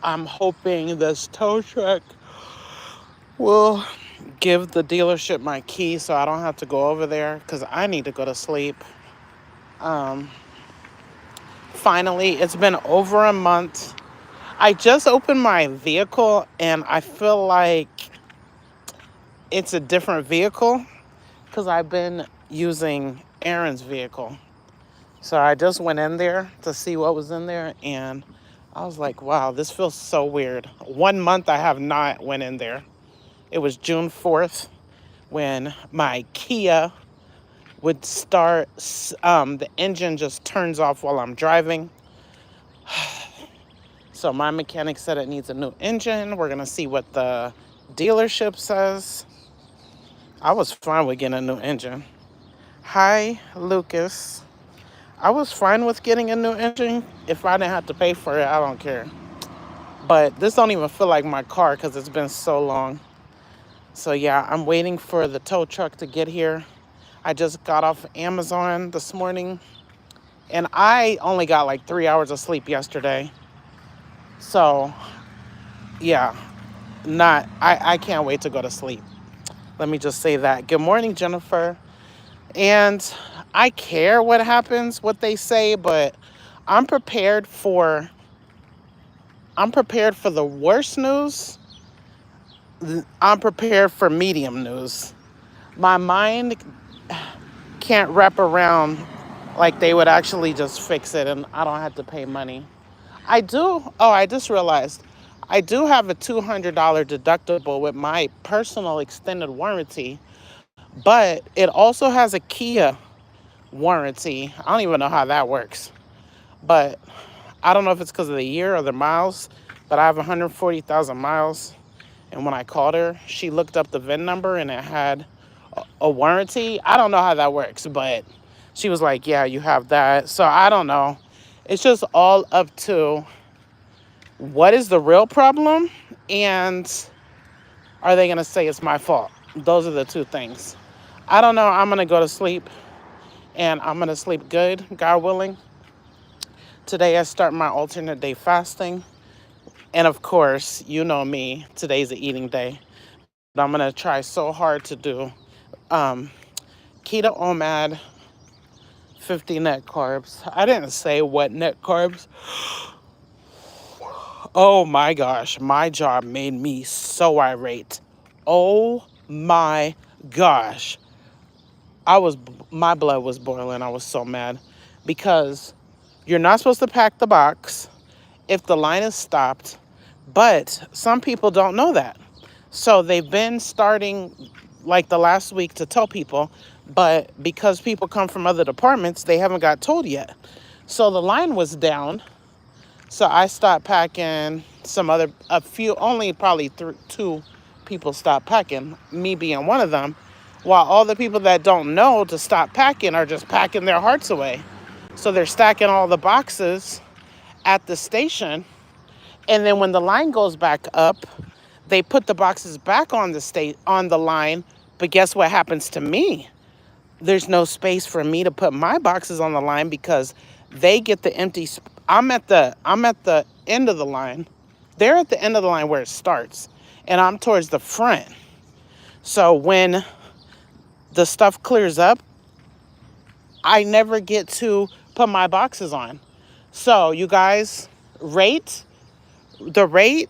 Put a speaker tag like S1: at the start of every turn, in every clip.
S1: I'm hoping this tow truck will give the dealership my key so I don't have to go over there because I need to go to sleep. Um, Finally, it's been over a month. I just opened my vehicle and I feel like it's a different vehicle because I've been using Aaron's vehicle. So I just went in there to see what was in there and I was like, wow, this feels so weird. 1 month I have not went in there. It was June 4th when my Kia would start. The engine just turns off while I'm driving. So my mechanic said it needs a new engine. We're gonna see what the dealership says. I was fine with getting a new engine. Hi, Lucas. I was fine with getting a new engine. If I didn't have to pay for it, I don't care. But this don't even feel like my car because it's been so long. So yeah, I'm waiting for the tow truck to get here. I just got off Amazon this morning and I only got like 3 hours of sleep yesterday. So yeah, I can't wait to go to sleep. Let me just say that. Good morning, Jennifer. And I care what happens, what they say, but I'm prepared for I'm prepared for the worst news. I'm prepared for medium news. My mind can't wrap around like they would actually just fix it and I don't have to pay money. I do. Oh, I just realized I do have a $200 deductible with my personal extended warranty, but it also has a Kia warranty. I don't even know how that works, but I don't know if it's because of the year or the miles, but I have 140,000 miles. And when I called her, she looked up the VIN number and it had a warranty. I don't know how that works, but she was like, yeah, you have that. So I don't know. It's just all up to what is the real problem and are they going to say it's my fault? Those are the two things. I don't know. I'm going to go to sleep and I'm going to sleep good, God willing. Today I start my alternate day fasting. And of course, you know me, today's an eating day. But I'm going to try so hard to do um, keto OMAD, 50 net carbs. I didn't say what net carbs. Oh my gosh, my job made me so irate. Oh my gosh. I was my blood was boiling. I was so mad because you're not supposed to pack the box if the line is stopped, but some people don't know that. So they've been starting like the last week to tell people, but because people come from other departments, they haven't got told yet. So the line was down. So I stopped packing. A few, only probably two people stopped packing, me being one of them, while all the people that don't know to stop packing are just packing their hearts away. So they're stacking all the boxes at the station. And then when the line goes back up, they put the boxes back on the line. But guess what happens to me? There's no space for me to put my boxes on the line because they get the empty. I'm at the end of the line. They're at the end of the line where it starts, and I'm towards the front. So when the stuff clears up, I never get to put my boxes on. So you guys, rate the rate,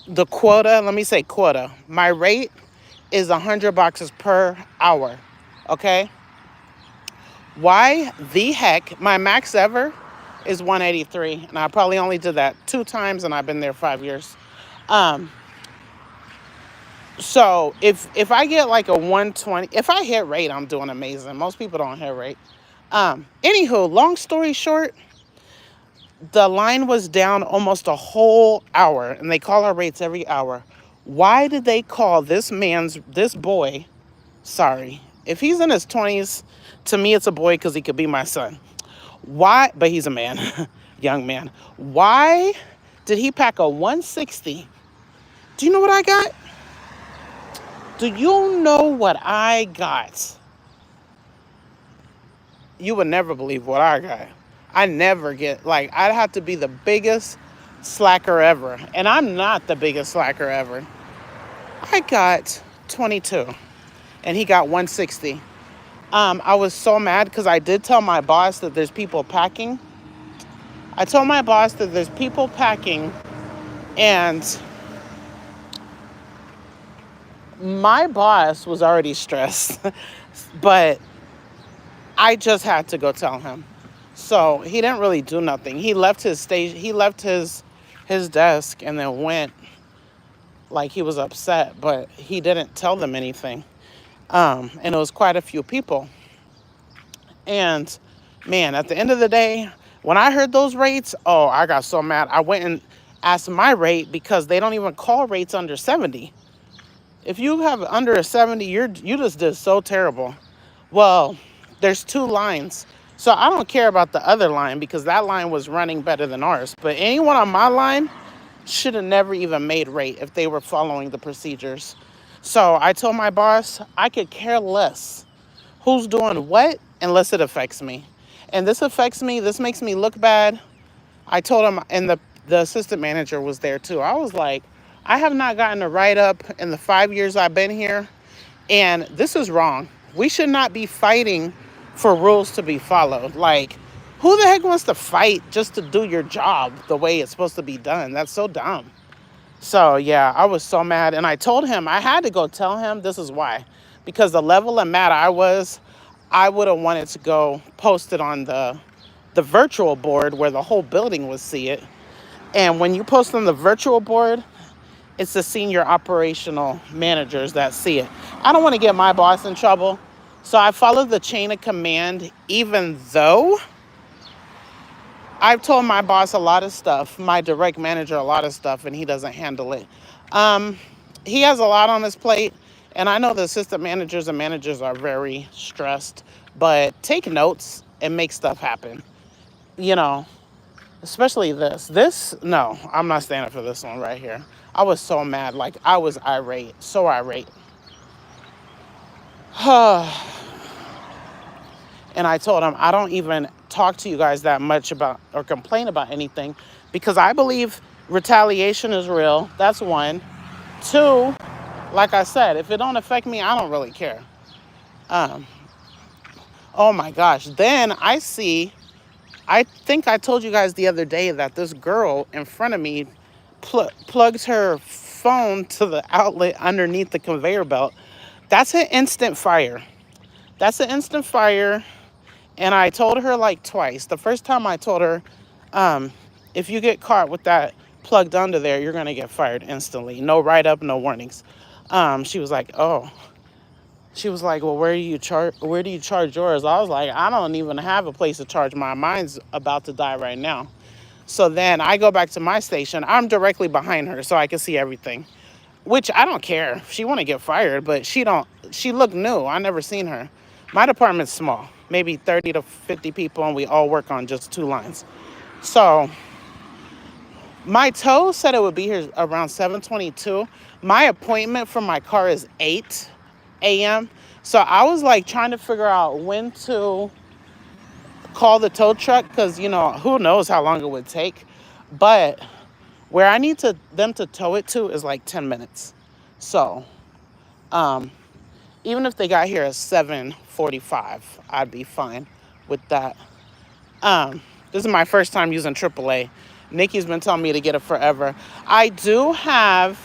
S1: the quota. Let me say quota. My rate is 100 boxes per hour. Okay. Why the heck? My max ever is 183, and I probably only did that 2 times, and I've been there 5 years. Um, so if I get like a 120, if I hit rate, I'm doing amazing. Most people don't hit rate. Anywho, long story short, the line was down almost a whole hour, and they call our rates every hour. Why did they call this boy? Sorry, if he's in his 20s, to me it's a boy because he could be my son. Why? But he's a man, young man. Why did he pack a 160? Do you know what I got? Do you know what I got? You would never believe what I got. I never get, like, I'd have to be the biggest slacker ever. And I'm not the biggest slacker ever. I got 22 and he got 160. I was so mad because I did tell my boss that there's people packing. I told my boss that there's people packing, and my boss was already stressed, but I just had to go tell him. So he didn't really do nothing. He left his station. He left his desk and then went like he was upset, but he didn't tell them anything. And it was quite a few people. And man, at the end of the day, when I heard those rates, oh, I got so mad. I went and asked my rate because they don't even call rates under 70. If you have under a 70, you just did so terrible. Well, there's two lines. So I don't care about the other line because that line was running better than ours. But anyone on my line should have never even made rate if they were following the procedures. So I told my boss I could care less who's doing what unless it affects me. And this affects me. This makes me look bad. I told him, and the assistant manager was there too. I was like, I have not gotten a write-up in the 5 years I've been here, and this is wrong. We should not be fighting for rules to be followed. Like, who the heck wants to fight just to do your job the way it's supposed to be done? That's so dumb. So, yeah, I was so mad, and I told him, I had to go tell him this is why. Because the level of mad I would have wanted to go post it on the virtual board where the whole building would see it. And when you post on the virtual board, it's the senior operational managers that see it. I don't want to get my boss in trouble. So I followed the chain of command, even though I've told my boss a lot of stuff, my direct manager a lot of stuff, and he doesn't handle it. He has a lot on his plate, and I know the assistant managers and managers are very stressed, but take notes and make stuff happen. You know, especially this. No, I'm not standing for this one right here. I was so mad. Like, I was irate. So irate. And I told him, I don't even talk to you guys that much about or complain about anything because I believe retaliation is real. That's one. Two, like I said, if it don't affect me, I don't really care. Oh my gosh. Then I think I told you guys the other day that this girl in front of me plugs her phone to the outlet underneath the conveyor belt. That's an instant fire. That's an instant fire. And I told her like twice. The first time I told her, if you get caught with that plugged under there, you're going to get fired instantly. No write-up, no warnings. She was like, oh. She was like, well, where do you charge yours? I was like, I don't even have a place to charge mine. Mine's about to die right now. So then I go back to my station. I'm directly behind her so I can see everything, which I don't care. If she want to get fired, but she looked new. I never seen her. My department's small, maybe 30 to 50 people, and we all work on just 2 lines. So my tow said it would be here around 7:22. My appointment for my car is 8 a.m. So I was like trying to figure out when to call the tow truck because, you know, who knows how long it would take. But where I need them to tow it to is like 10 minutes. So even if they got here at 7:45, I'd be fine with that. This is my first time using AAA. Nikki's been telling me to get it forever. I do have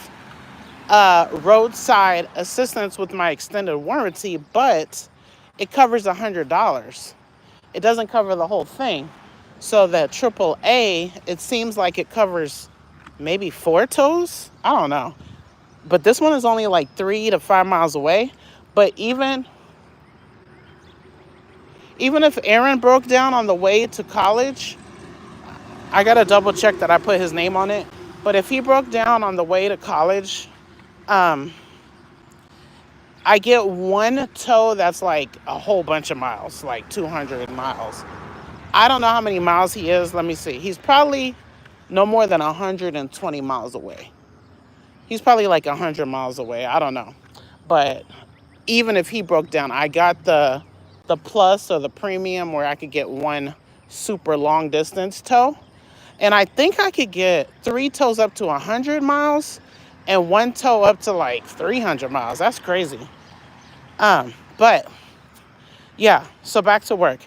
S1: roadside assistance with my extended warranty, but it covers $100. It doesn't cover the whole thing. So that AAA, it seems like it covers maybe 4 tows. I don't know. But this one is only like 3 to 5 miles away. But even if Aaron broke down on the way to college, I got to double check that I put his name on it. But if he broke down on the way to college, I get one tow that's like a whole bunch of miles, like 200 miles. I don't know how many miles he is. Let me see. He's probably no more than 120 miles away. He's probably like 100 miles away. I don't know. But even if he broke down, I got the plus or the premium where I could get one super long distance tow. And I think I could get 3 tows up to 100 miles and 1 tow up to like 300 miles. That's crazy. But yeah, so back to work.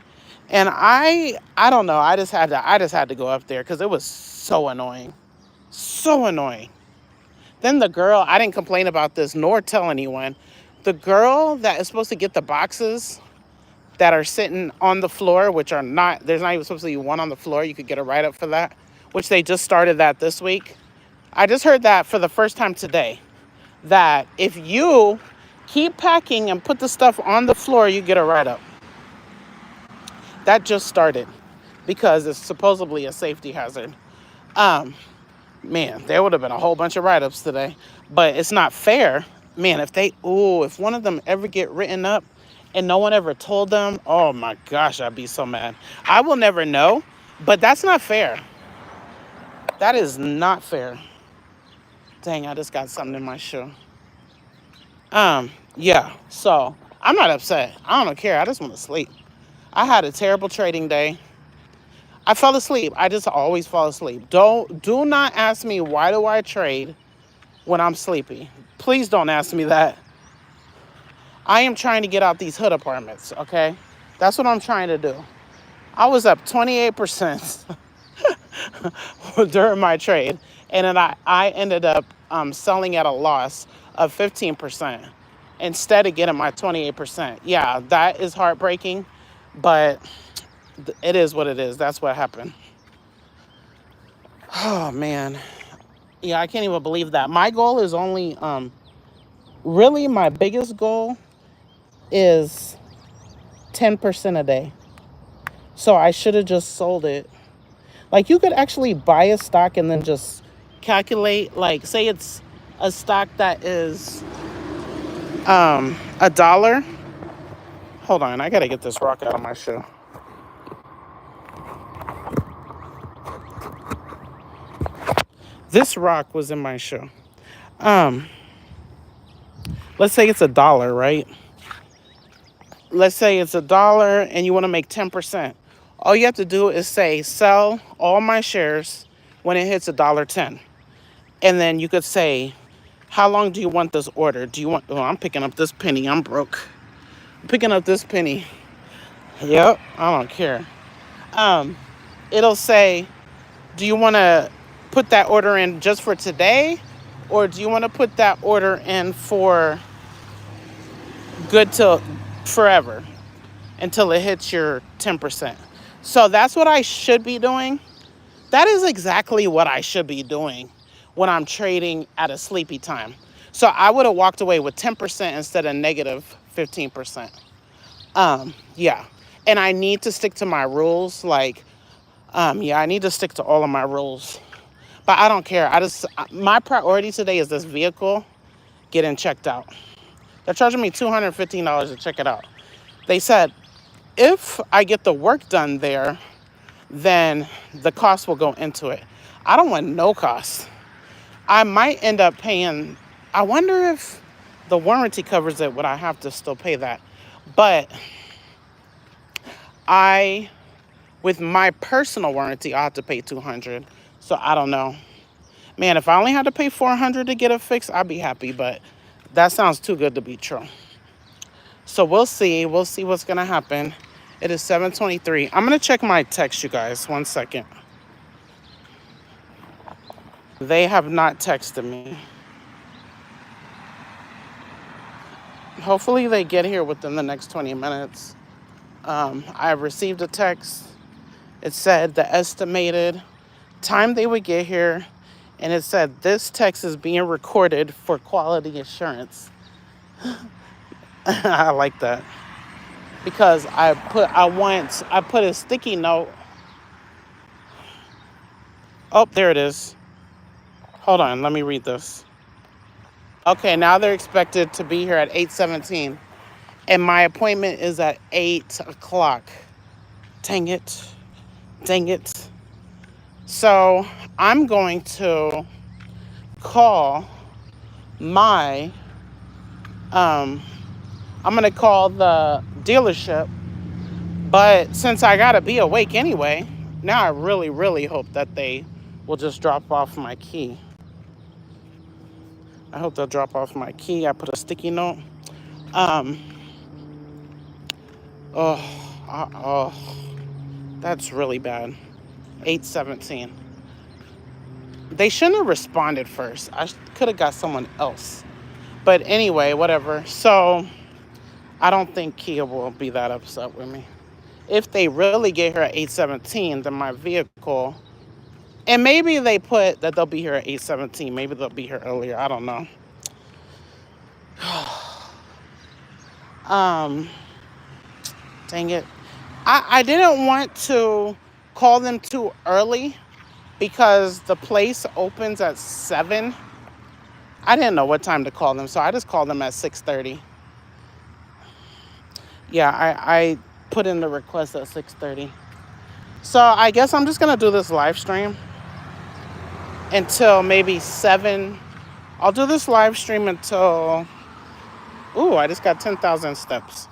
S1: And I don't know. I just had to go up there because it was so annoying. So annoying. Then the girl, I didn't complain about this nor tell anyone. The girl that is supposed to get the boxes that are sitting on the floor, which are not, there's not even supposed to be one on the floor. You could get a write up for that, which they just started that this week. I just heard that for the first time today, that if you keep packing and put the stuff on the floor, you get a write up. That just started because it's supposedly a safety hazard. Um, Man, there would have been a whole bunch of write-ups today, but it's not fair. Man, if one of them ever get written up and no one ever told them, oh my gosh, I'd be so mad. I will never know, but that's not fair. That is not fair. Dang, I just got something in my shoe. Yeah, so I'm not upset. I don't care. I just want to sleep. I had a terrible trading day. I fell asleep. I just always fall asleep. Do not ask me why do I trade when I'm sleepy. Please don't ask me that. I am trying to get out these hood apartments, okay? That's what I'm trying to do. I was up 28% during my trade, and then I ended up selling at a loss of 15% instead of getting my 28%. Yeah, that is heartbreaking, but it is what it is. That's what happened. Oh man. Yeah, I can't even believe that. My goal is only really my biggest goal is 10% a day. So I should have just sold it. Like you could actually buy a stock and then just calculate, like say it's a stock that is $1. Hold on, I gotta get this rock out of my shoe. This rock was in my shoe. Um, let's say it's $1, right? Let's say it's $1 and you want to make 10%. All you have to do is say, sell all my shares when it hits $1.10. And then you could say, how long do you want this order? Do you want, oh, I'm picking up this penny. I'm broke. I'm picking up this penny. Yep, I don't care. Um, It'll say, do you want to put that order in just for today? Or do you want to put that order in for good till forever until it hits your 10%? So that's what I should be doing. That is exactly what I should be doing when I'm trading at a sleepy time. So I would have walked away with 10% instead of negative 15%. Yeah. And I need to stick to my rules. I need to stick to all of my rules. But I don't care. My priority today is this vehicle getting checked out. They're charging me $215 to check it out. They said, if I get the work done there, then the cost will go into it. I don't want no cost. I might end up paying, I wonder if the warranty covers it, would I have to still pay that? But with my personal warranty, I have to pay $200. So I don't know. Man, if I only had to pay $400 to get it fixed, I'd be happy, but that sounds too good to be true. So we'll see. We'll see what's going to happen. It is 7:23. I'm going to check my text, you guys. 1 second. They have not texted me. Hopefully they get here within the next 20 minutes. I received a text. It said the estimated time they would get here, and it said this text is being recorded for quality assurance. I like that because I put a sticky note. Oh, there it is. Hold on, let me read this. Okay, now they're expected to be here at 8:17, and my appointment is at 8 o'clock. Dang it. Dang it. So I'm going to call my, I'm going to call the dealership, but since I got to be awake anyway, Now I really, really hope that they will just drop off my key. I hope they'll drop off my key. I put a sticky note. Um, oh, oh, that's really bad. 817. They shouldn't have responded first. I could have got someone else. But anyway, whatever. So I don't think Kia will be that upset with me. If they really get here at 817, then my vehicle, and maybe they put that they'll be here at 817. Maybe they'll be here earlier. I don't know. Um, Dang it. I didn't want to call them too early because the place opens at 7. I didn't know what time to call them, so I just called them at 6:30. Yeah, I put in the request at 6:30. So I guess I'm just gonna do this live stream until maybe 7. I'll do this live stream until, ooh, I just got 10,000 steps.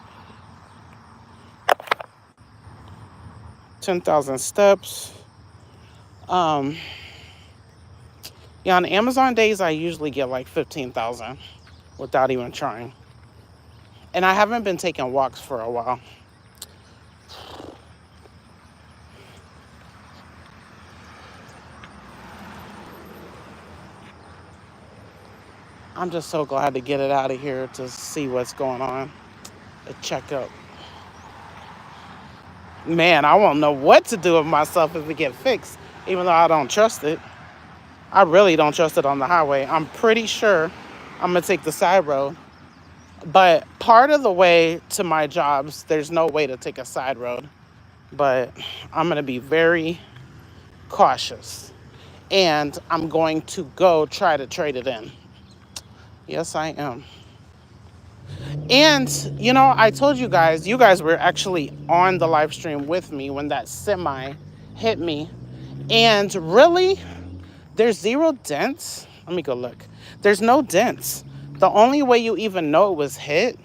S1: 10,000 steps. Yeah, on Amazon days, I usually get like 15,000 without even trying. And I haven't been taking walks for a while. I'm just so glad to get it out of here to see what's going on. A checkup. Man, I won't know what to do with myself if it get fixed, even though I don't trust it. I really don't trust it on the highway. I'm pretty sure I'm gonna take the side road. But part of the way to my jobs, there's no way to take a side road. But I'm gonna be very cautious. And I'm going to go try to trade it in. Yes, I am. And, I told you guys were actually on the live stream with me when that semi hit me. And really, there's 0 dents. Let me go look. There's no dents. The only way you even know it was hit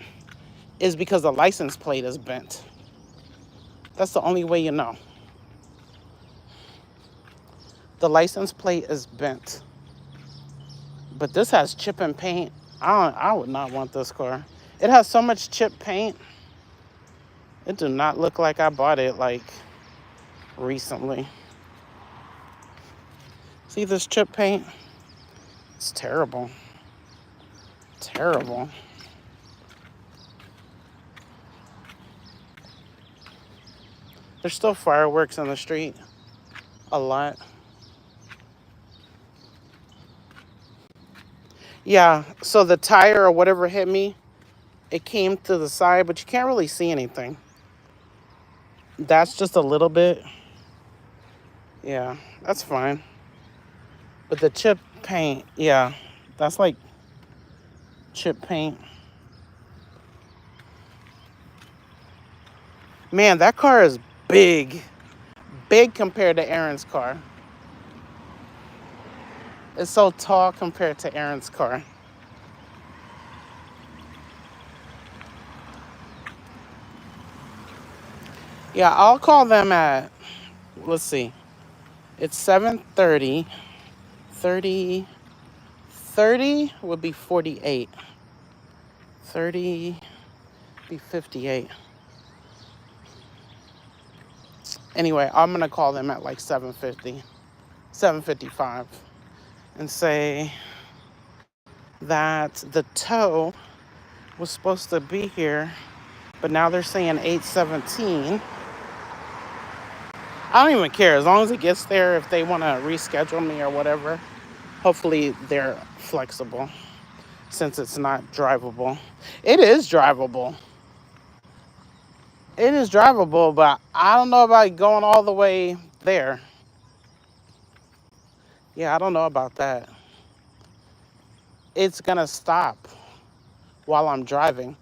S1: is because the license plate is bent. That's the only way you know. The license plate is bent. But this has chip and paint. I would not want this car. It has so much chip paint. It do not look like I bought it like recently. See this chip paint? It's terrible. Terrible. There's still fireworks on the street. A lot. Yeah, so the tire or whatever hit me, it came to the side, but you can't really see anything. That's just a little bit. Yeah, that's fine. But the chip paint, yeah, that's like chip paint. Man, that car is big. Big compared to Aaron's car. It's so tall compared to Aaron's car. Yeah, I'll call them at, let's see. It's 7:30. 30 would be 48. 30 be 58. Anyway, I'm going to call them at like 7:50, 7:55 and say that the tow was supposed to be here, but now they're saying 8:17. I don't even care. As long as it gets there, if they want to reschedule me or whatever, hopefully they're flexible since it's not drivable. It is drivable. It is drivable, but I don't know about going all the way there. Yeah, I don't know about that. It's going to stop while I'm driving.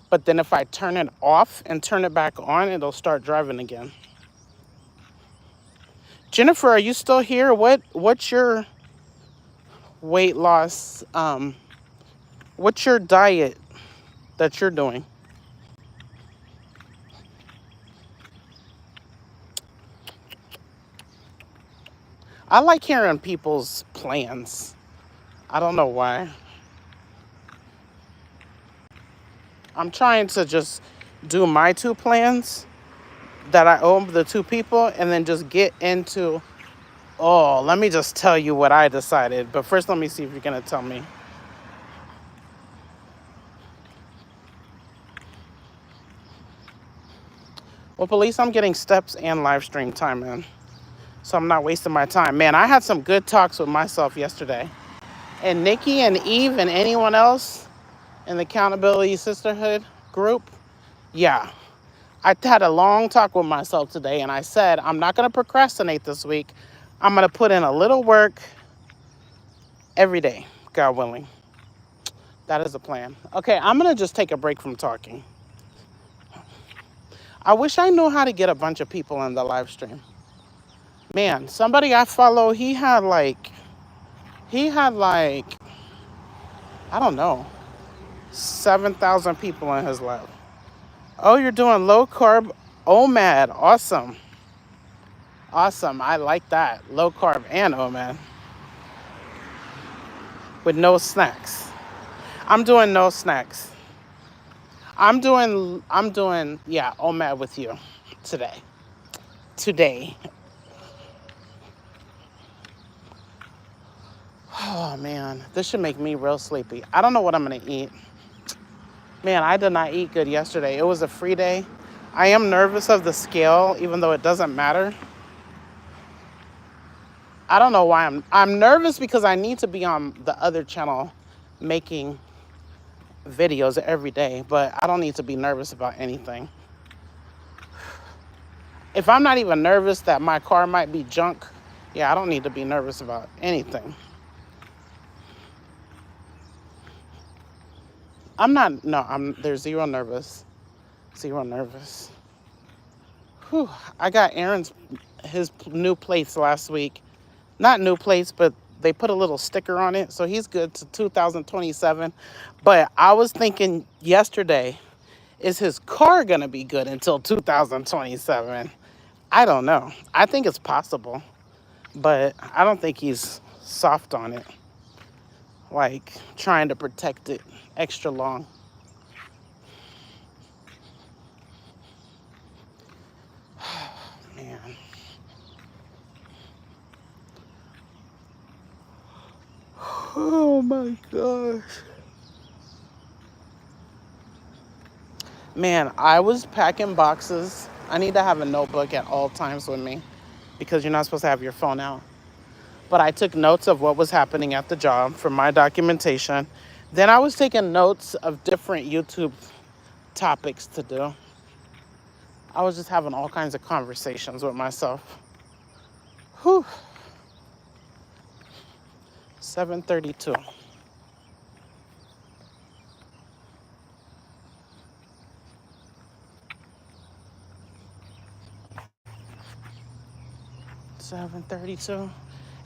S1: But then if I turn it off and turn it back on, it'll start driving again. Jennifer, are you still here? What's your weight loss? What's your diet that you're doing? I like hearing people's plans. I don't know why. I'm trying to just do my two plans that I owe the two people and then just get into, oh, let me just tell you what I decided. But first, let me see if you're going to tell me. Well, police, I'm getting steps and live stream time in, so I'm not wasting my time. Man, I had some good talks with myself yesterday. And Nikki and Eve and anyone else in the Accountability Sisterhood group, yeah. I had a long talk with myself today, and I said, I'm not going to procrastinate this week. I'm going to put in a little work every day, God willing. That is the plan. Okay, I'm going to just take a break from talking. I wish I knew how to get a bunch of people in the live stream. Man, somebody I follow, he had like, I don't know, 7,000 people in his live. Oh, you're doing low carb OMAD. Awesome. Awesome. I like that. Low carb and OMAD. With no snacks. I'm doing no snacks. I'm doing, yeah, OMAD with you today. Oh man, this should make me real sleepy. I don't know what I'm gonna eat. Man, I did not eat good yesterday. It was a free day. I am nervous of the scale, even though it doesn't matter. I don't know why I'm nervous because I need to be on the other channel making videos every day, but I don't need to be nervous about anything. If I'm not even nervous that my car might be junk, yeah, I don't need to be nervous about anything. There's zero nervous. Zero nervous. Whew, I got his new plates last week. Not new plates, but they put a little sticker on it, so he's good to 2027. But I was thinking yesterday, is his car gonna be good until 2027? I don't know. I think it's possible, but I don't think he's soft on it, like trying to protect it extra long. Man. Oh my gosh. Man, I was packing boxes. I need to have a notebook at all times with me because you're not supposed to have your phone out. But I took notes of what was happening at the job for my documentation. Then I was taking notes of different YouTube topics to do. I was just having all kinds of conversations with myself. Whew. 7:32.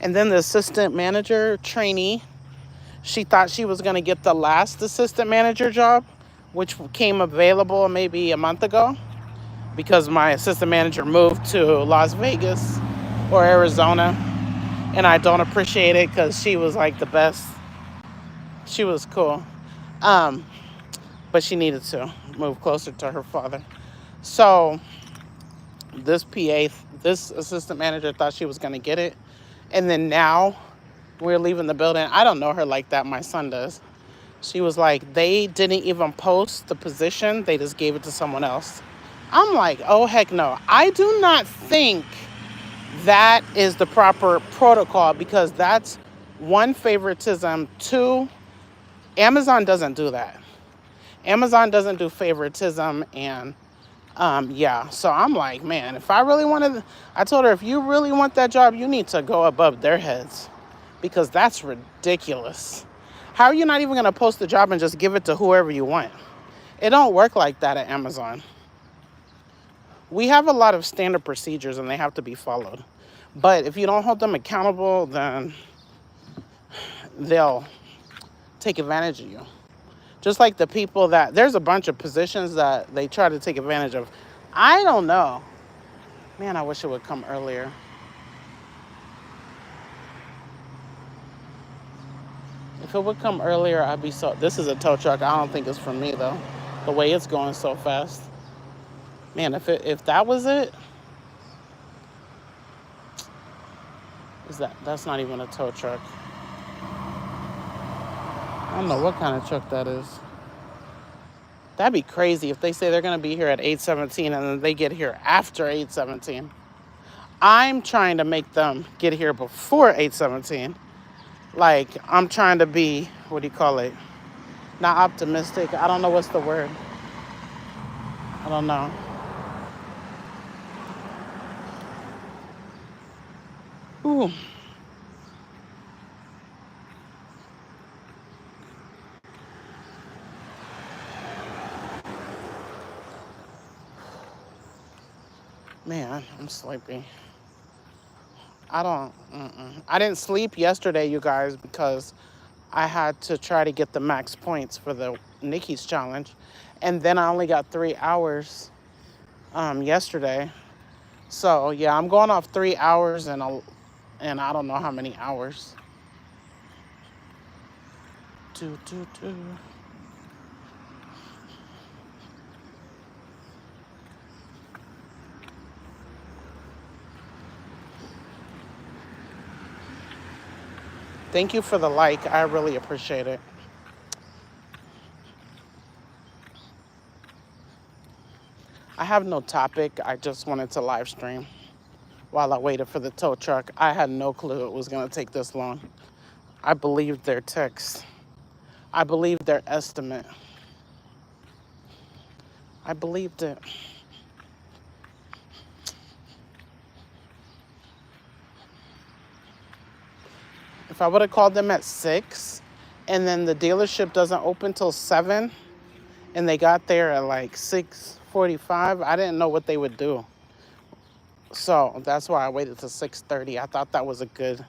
S1: And then the assistant manager trainee, she thought she was going to get the last assistant manager job, which came available maybe a month ago because my assistant manager moved to Las Vegas or Arizona. And I don't appreciate it because she was like the best. She was cool. But she needed to move closer to her father. So this assistant manager thought she was going to get it. And then now we're leaving the building. I don't know her like that. My son does. She was like, they didn't even post the position. They just gave it to someone else. I'm like, oh, heck no. I do not think that is the proper protocol because that's one, favoritism. Two, Amazon doesn't do that. Amazon doesn't do favoritism. And yeah, so I'm like, man, if I really wanted, I told her, if you really want that job, you need to go above their heads because that's ridiculous. How are you not even going to post the job and just give it to whoever you want? It don't work like that at Amazon. We have a lot of standard procedures and they have to be followed. But if you don't hold them accountable, then they'll take advantage of you. Just like the people there's a bunch of positions that they try to take advantage of. I don't know. Man, I wish it would come earlier. If it would come earlier, I'd be so. This is a tow truck. I don't think it's for me though. The way it's going so fast. Man, if that was it, that's not even a tow truck. I don't know what kind of truck that is. That'd be crazy if they say they're gonna be here at 8:17 and then they get here after 8:17. I'm trying to make them get here before 8:17. Like, I'm trying to be, what do you call it? Not optimistic. I don't know what's the word. I don't know. Ooh. Man, I'm sleepy. I didn't sleep yesterday, you guys, because I had to try to get the max points for the Nikki's challenge. And then I only got 3 hours yesterday. So yeah, I'm going off 3 hours and I don't know how many hours. Do, do, do. Thank you for the like. I really appreciate it. I have no topic. I just wanted to live stream while I waited for the tow truck. I had no clue it was going to take this long. I believed their text. I believed their estimate. I believed it. If I would have called them at 6 and then the dealership doesn't open till 7 and they got there at like 6:45, I didn't know what they would do. So that's why I waited till 6:30. I thought that was a good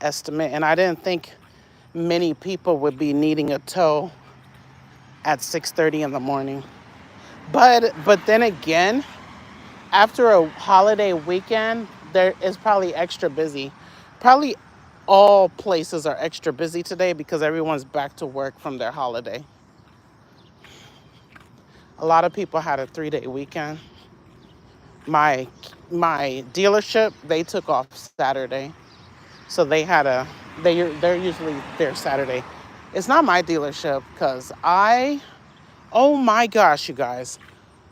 S1: estimate. And I didn't think many people would be needing a tow at 6:30 in the morning. But then again, after a holiday weekend, there is probably extra busy. Probably all places are extra busy today because everyone's back to work from their holiday. A lot of people had a 3-day weekend. My dealership, they took off Saturday. So they're usually there Saturday. It's not my dealership because oh my gosh, you guys.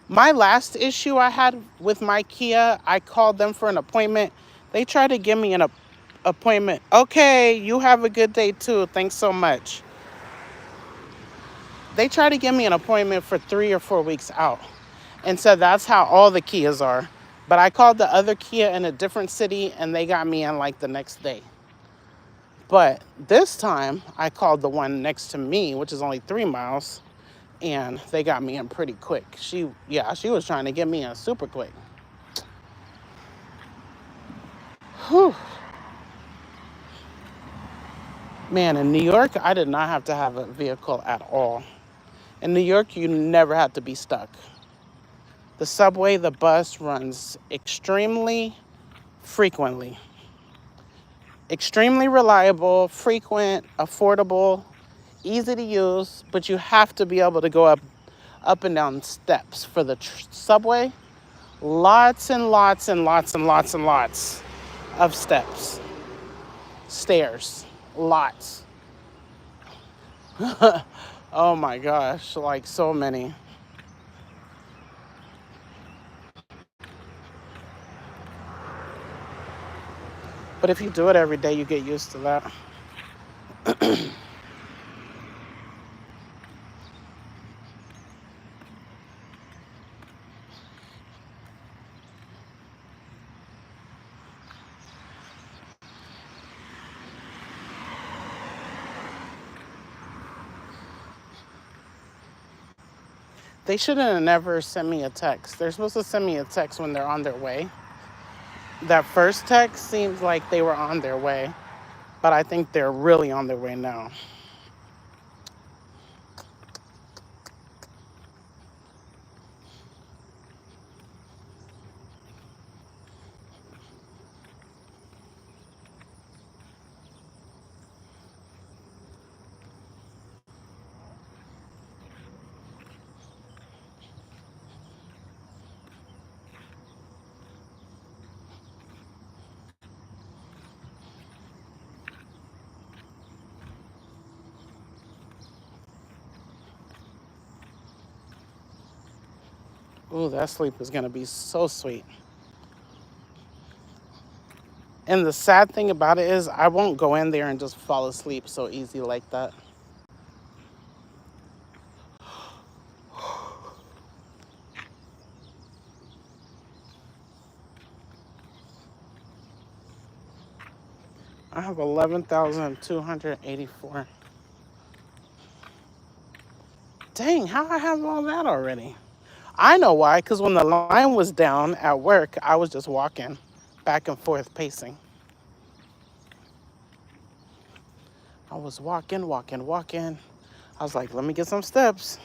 S1: My last issue I had with my Kia, I called them for an appointment. They tried to give me an appointment. Okay, you have a good day too. Thanks so much. They tried to give me an appointment for 3 or 4 weeks out and said that's how all the Kias are. But I called the other Kia in a different city and they got me in like the next day. But this time I called the one next to me, which is only 3 miles, and they got me in pretty quick. She was trying to get me in super quick. Whew. Man, in New York, I did not have to have a vehicle at all. In New York, you never had to be stuck. The subway, the bus runs extremely frequently. Extremely reliable, frequent, affordable, easy to use, but you have to be able to go up and down steps. For the subway, lots and lots and lots and lots and lots of steps. Stairs, lots. Oh my gosh, like so many. But if you do it every day, you get used to that. They shouldn't have never sent me a text. They're supposed to send me a text when they're on their way. That first text seems like they were on their way, but I think they're really on their way now. Ooh, that sleep is going to be so sweet. And the sad thing about it is I won't go in there and just fall asleep so easy like that. I have 11,284. Dang, how I have all that already? I know why, because when the line was down at work, I was just walking back and forth, pacing. I was walking, walking, walking. I was like, let me get some steps.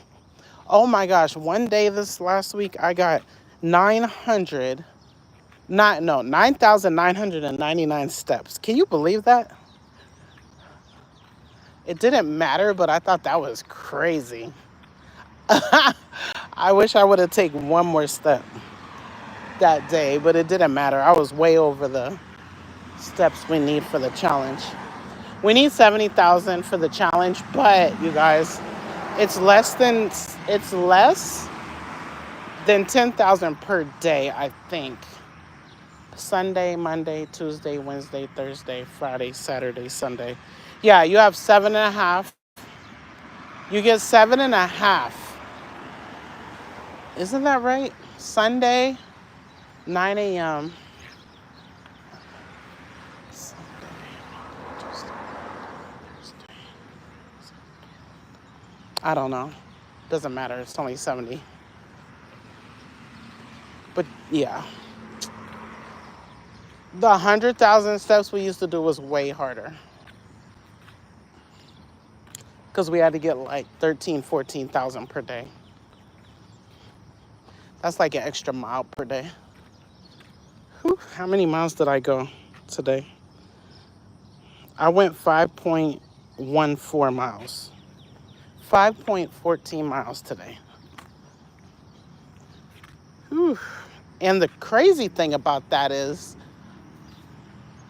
S1: Oh my gosh, one day this last week, I got 9,999 steps. Can you believe that? It didn't matter, but I thought that was crazy. I wish I would have taken one more step that day, but it didn't matter. I was way over the steps we need for the challenge. We need 70,000 for the challenge, but you guys, it's less than 10,000 per day, I think. Sunday, Monday, Tuesday, Wednesday, Thursday, Friday, Saturday, Sunday. Yeah, you have 7.5. You get 7.5. Isn't that right? Sunday, 9 a.m. Sunday, Tuesday, Thursday. I don't know. Doesn't matter. It's only 70. But yeah. The 100,000 steps we used to do was way harder. Because we had to get like 13, 14,000 per day. That's like an extra mile per day. Whew, how many miles did I go today? I went 5.14 miles. 5.14 miles today. Whew. And the crazy thing about that is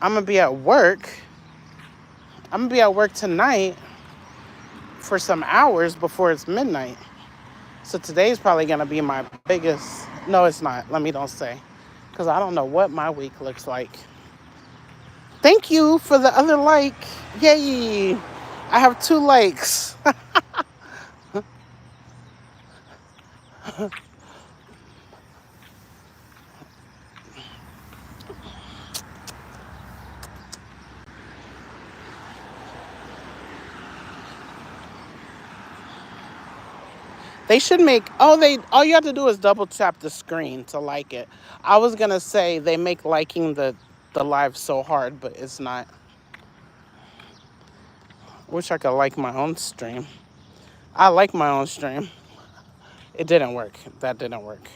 S1: I'm going to be at work. I'm going to be at work tonight for some hours before it's midnight. So today's probably going to be my biggest. No, it's not. Let me don't say. Because I don't know what my week looks like. Thank you for the other like. Yay. I have 2 likes. They should make, all you have to do is double tap the screen to like it. I was going to say they make liking the live so hard, but it's not. Wish I could like my own stream. I like my own stream. It didn't work. That didn't work.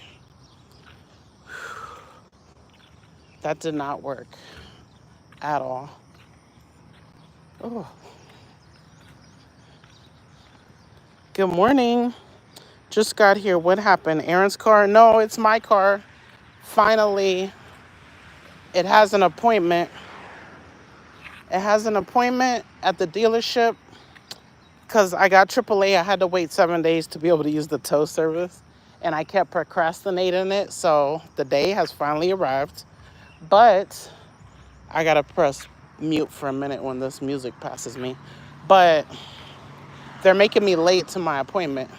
S1: That did not work at all. Oh. Good morning. Just got here. What happened? Aaron's car? No, it's my car. Finally, it has an appointment. It has an appointment at the dealership because I got AAA. I had to wait 7 days to be able to use the tow service, and I kept procrastinating it. So the day has finally arrived, but I got to press mute for a minute when this music passes me. But they're making me late to my appointment.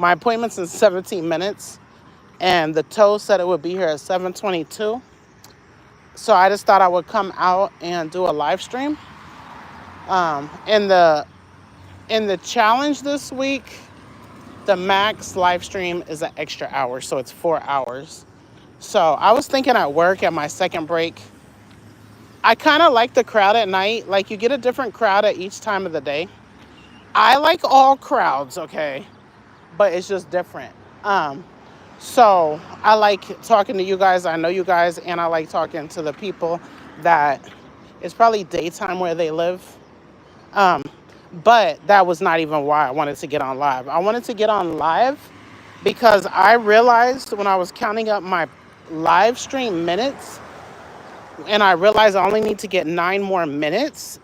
S1: My appointment's in 17 minutes, and the tow said it would be here at 7:22. So I just thought I would come out and do a live stream. In the challenge this week, the max live stream is an extra hour, so it's 4 hours. So I was thinking at work at my second break, I kind of like the crowd at night. Like, you get a different crowd at each time of the day. I like all crowds, okay? But it's just different. So I like talking to you guys. I know you guys, and I like talking to the people that it's probably daytime where they live. But that was not even why I wanted to get on live. I wanted to get on live because I realized when I was counting up my live stream minutes, and I realized I only need to get 9 more minutes.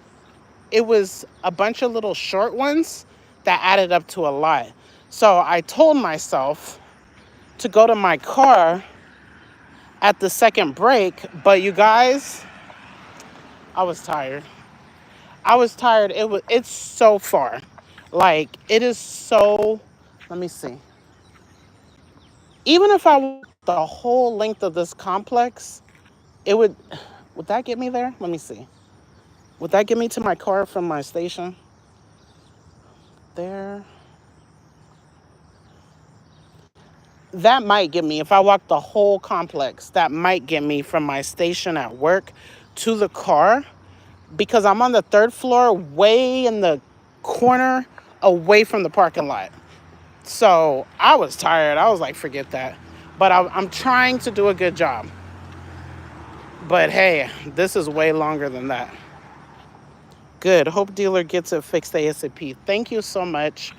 S1: It was a bunch of little short ones that added up to a lot. So I told myself, to go to my car at the second break, but you guys, I was tired. I was tired. It's so far. Like it is so, let me see. Even if I walked the whole length of this complex, it would that get me there? Let me see. Would that get me to my car from my station? There. That might get me, if I walk the whole complex, that might get me from my station at work to the car because I'm on the third floor, way in the corner, away from the parking lot. So I was tired. I was like, forget that. But I'm trying to do a good job. But hey, this is way longer than that. Good. Hope dealer gets it fixed ASAP. Thank you so much.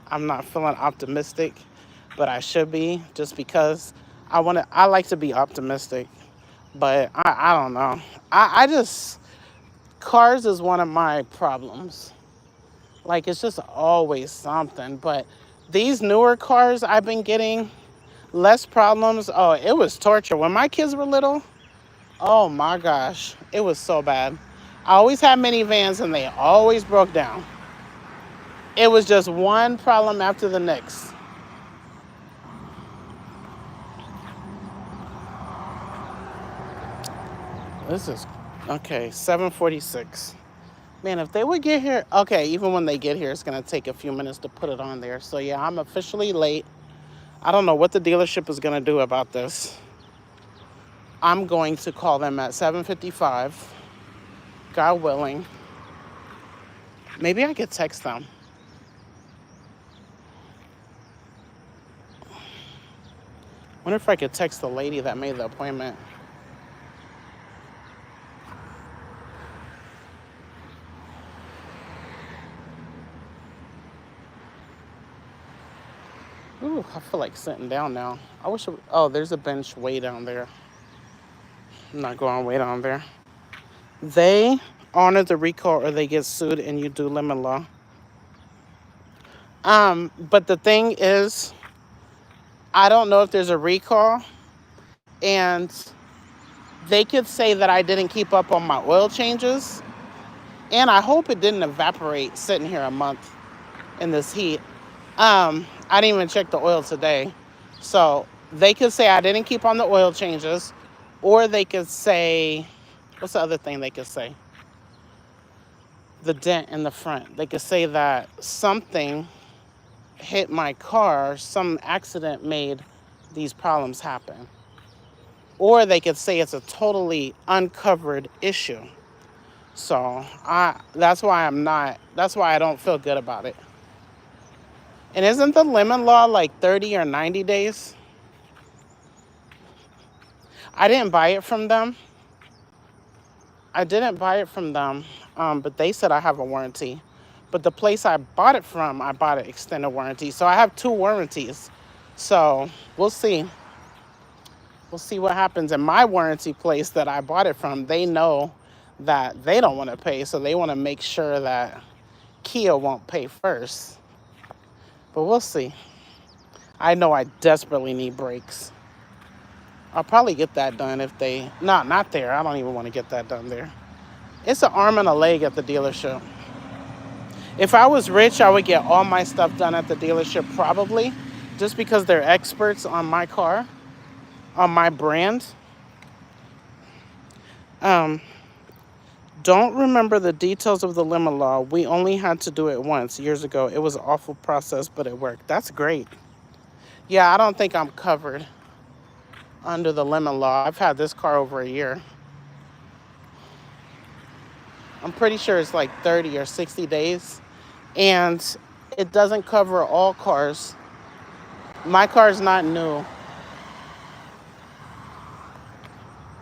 S1: I'm not feeling optimistic, but I should be just because I like to be optimistic. But I don't know. I just, cars is one of my problems. Like it's just always something. But these newer cars I've been getting, less problems. Oh, it was torture. When my kids were little, oh my gosh, it was so bad. I always had minivans and they always broke down. It was just one problem after the next. This is, okay, 7:46. Man, if they would get here, okay, even when they get here, it's going to take a few minutes to put it on there. So yeah, I'm officially late. I don't know what the dealership is going to do about this. I'm going to call them at 7:55, God willing. Maybe I could text them. Wonder if I could text the lady that made the appointment. Ooh, I feel like sitting down now. I wish oh, there's a bench way down there. I'm not going way down there. They honor the recall or they get sued and you do lemon law. But the thing is, I don't know if there's a recall, and they could say that I didn't keep up on my oil changes, and I hope it didn't evaporate sitting here a month in this heat. I didn't even check the oil today. So they could say I didn't keep on the oil changes, or they could say, what's the other thing they could say? The dent in the front. They could say that something hit my car, some accident made these problems happen. Or they could say it's a totally uncovered issue. So that's why I don't feel good about it. And isn't the lemon law like 30 or 90 days? I didn't buy it from them. But they said I have a warranty. But the place I bought it from, I bought an extended warranty. So I have two warranties. So we'll see. We'll see what happens. In my warranty place that I bought it from, they know that they don't want to pay. So they want to make sure that Kia won't pay first. But we'll see. I know I desperately need brakes. I'll probably get that done if they... No, not there. I don't even want to get that done there. It's an arm and a leg at the dealership. If I was rich, I would get all my stuff done at the dealership probably, just because they're experts on my car, on my brand. Don't remember the details of the lemon law. We only had to do it once years ago. It was an awful process, but it worked. That's great. Yeah, I don't think I'm covered under the lemon law. I've had this car over a year. I'm pretty sure it's like 30 or 60 days. And it doesn't cover all cars. My car's not new.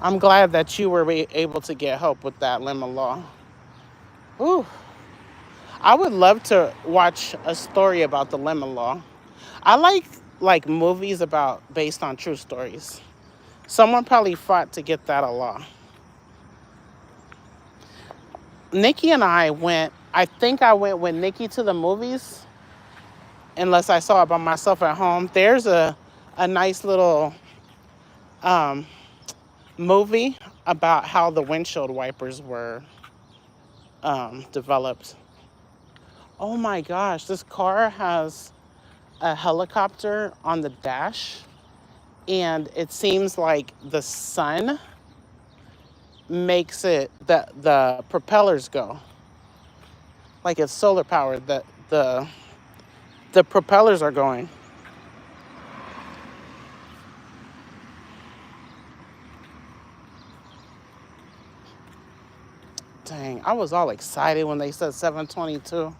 S1: I'm glad that you were able to get help with that lemon law. Ooh. I would love to watch a story about the lemon law. I like movies based on true stories. Someone probably fought to get that a law. Nikki and I think I went with Nikki to the movies. unless I saw it by myself at home. There's a nice little um, movie about how the windshield wipers were developed. Oh my gosh, this car has a helicopter on the dash, and it seems like the sun makes it the propellers go. Like it's solar powered. The propellers are going. Dang, I was all excited when they said 7:22.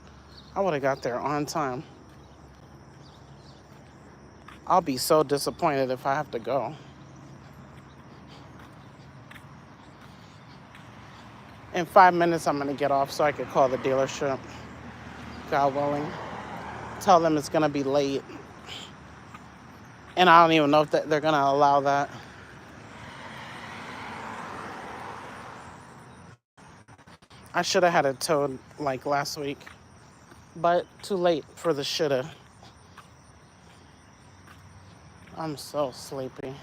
S1: I would have got there on time. I'll be so disappointed if I have to go. In 5 minutes, I'm going to get off so I could call the dealership. God willing. Tell them it's going to be late. And I don't even know if they're going to allow that. I should have had it towed like last week. But too late for the shoulda. I'm so sleepy.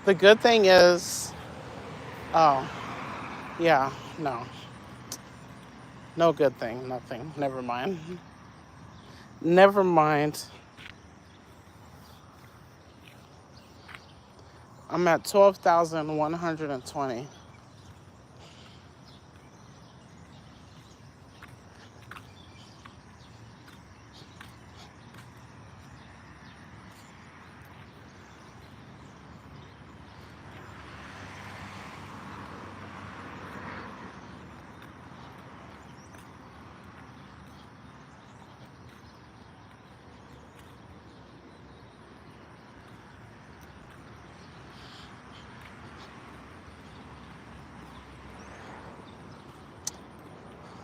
S1: The good thing is, oh, yeah, no. No good thing, nothing. Never mind. Never mind. I'm at 12,120.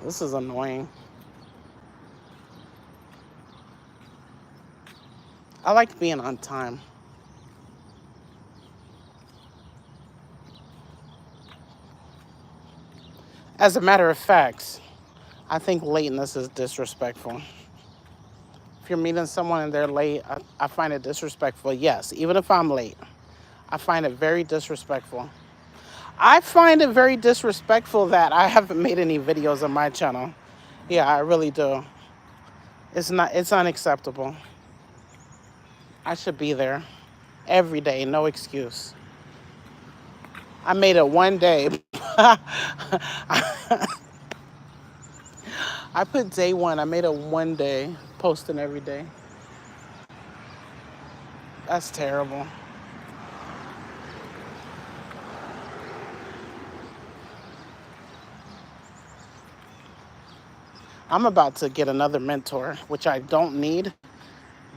S1: This is annoying. I like being on time. As a matter of fact, I think lateness is disrespectful. If you're meeting someone and they're late, I find it disrespectful. Yes, even if I'm late, I find it very disrespectful. I find it very disrespectful that I haven't made any videos on my channel. Yeah, I really do. It's unacceptable. I should be there every day, no excuse. I made it one day. I put day one. I made it one day, posting every day. That's terrible. I'm about to get another mentor, which I don't need.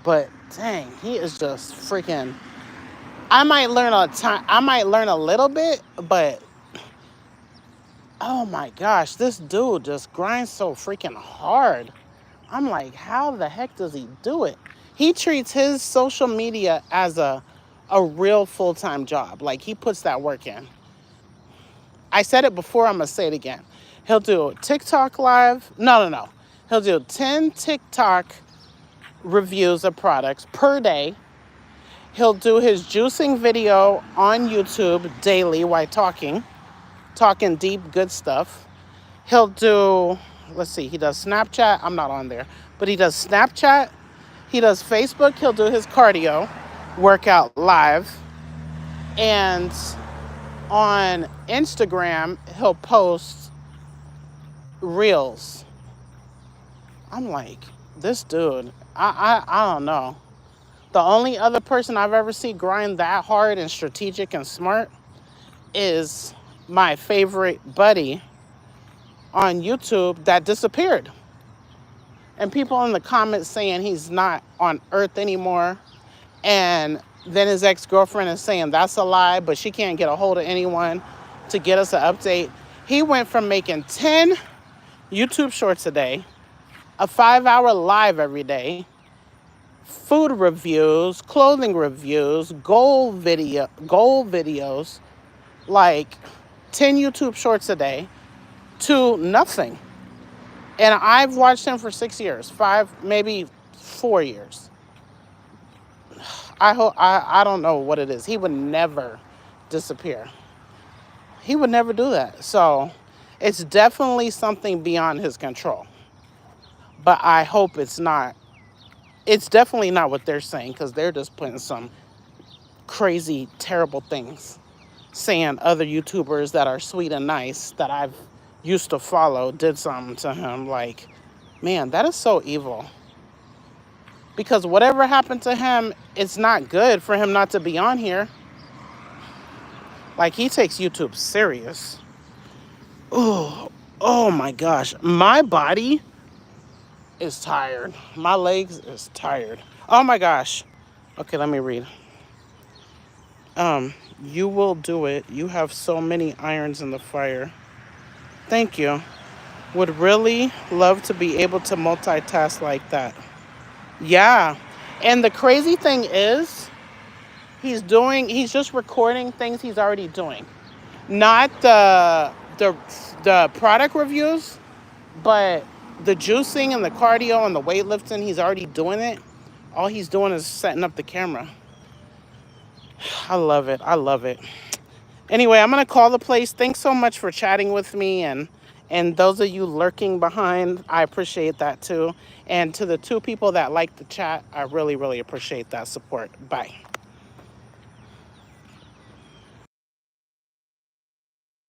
S1: But dang, he is just freaking. I might learn a little bit, but oh my gosh, this dude just grinds so freaking hard. I'm like, how the heck does he do it? He treats his social media as a real full-time job. Like he puts that work in. I said it before, I'm gonna say it again. He'll do TikTok live. No. He'll do 10 TikTok reviews of products per day. He'll do his juicing video on YouTube daily while talking deep, good stuff. He'll do, let's see, he does Snapchat. I'm not on there, but he does Snapchat. He does Facebook. He'll do his cardio workout live. And on Instagram, he'll post reels. I'm like, this dude, I don't know. The only other person I've ever seen grind that hard and strategic and smart is my favorite buddy on YouTube that disappeared. And people in the comments saying he's not on Earth anymore. And then his ex-girlfriend is saying that's a lie, but she can't get a hold of anyone to get us an update. He went from making 10 YouTube shorts a day, a 5-hour live every day, food reviews, clothing reviews, goal videos, like 10 YouTube shorts a day, to nothing. And I've watched him for 6 years, 5, maybe 4 years. I don't know what it is. He would never disappear. He would never do that. So it's definitely something beyond his control. But I hope it's not. It's definitely not what they're saying, because they're just putting some crazy, terrible things, saying other YouTubers that are sweet and nice that I've used to follow did something to him. Like, man, that is so evil. Because whatever happened to him, it's not good for him not to be on here. Like, he takes YouTube serious. Oh my gosh. My body is tired. My legs is tired. Oh my gosh. Okay, let me read. You will do it. You have so many irons in the fire. Thank you. Would really love to be able to multitask like that. Yeah. And the crazy thing is, he's just recording things he's already doing. Not the product reviews, but the juicing and the cardio and the weightlifting, he's already doing it. All he's doing is setting up the camera. I love it. I love it. Anyway, I'm going to call the place. Thanks so much for chatting with me. And those of you lurking behind, I appreciate that too. And to the 2 people that like the chat, I really, really appreciate that support. Bye.